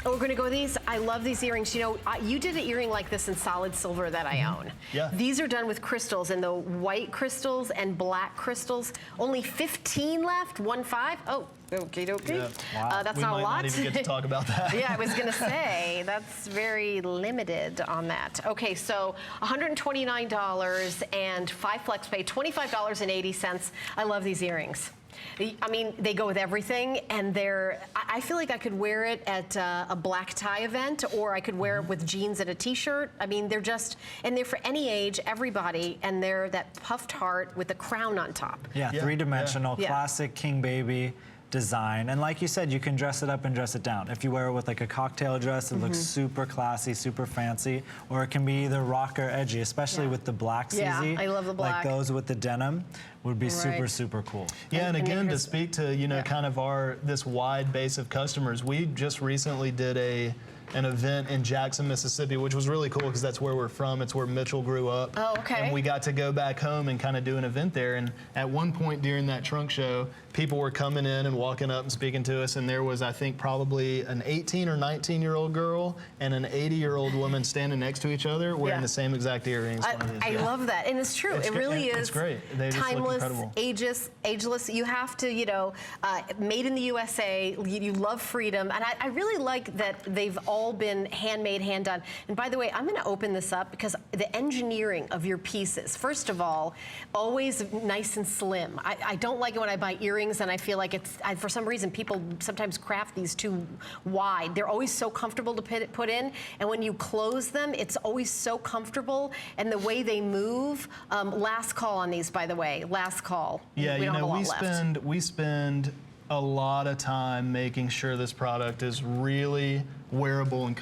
Oh, we're gonna go with these. I love these earrings. You know, you did an earring like this in solid silver that I own. Yeah. These are done with crystals, and the white crystals and black crystals. Only 15 left, 1-5. Oh, okie dokie. Yeah. Wow. That's not a lot. We might not even get to talk about that. Yeah, I was gonna say, that's very limited on that. Okay, so $129 and 5 flex pay, $25.80. I love these earrings. I mean, they go with everything, and I feel like I could wear it at a black tie event, or I could wear it with jeans and a t-shirt. I mean, they're for any age, everybody, and they're that puffed heart with the crown on top. Yeah, three-dimensional, classic king baby design. And like you said, you can dress it up and dress it down. If you wear it with like a cocktail dress, it looks super classy, super fancy, or it can be either rock or edgy, especially with the black CZ. Yeah, I love the black. Like those with the denim would be super, super cool. Yeah, and again, to speak to, you know, kind of this wide base of customers, we just recently did an event in Jackson, Mississippi, which was really cool because that's where we're from. It's where Mitchell grew up. Oh, okay. And we got to go back home and kind of do an event there. And at one point during that trunk show, people were coming in and walking up and speaking to us. And there was, I think, probably an 18 or 19-year-old girl and an 80-year-old woman standing next to each other wearing the same exact earrings. I love that. And it's true. It really is. It's great. They just timeless, look incredible. ageless. You have to, you know, made in the USA. You love freedom. And I really like that they've all been handmade, hand done. And by the way, I'm going to open this up because the engineering of your pieces, first of all, always nice and slim. I don't like it when I buy earrings and I feel like for some reason, people sometimes craft these too wide. They're always so comfortable to put in. And when you close them, it's always so comfortable. And the way they move, last call on these, by the way, last call. Yeah, we don't have a lot left. We spend a lot of time making sure this product is really wearable and comfortable.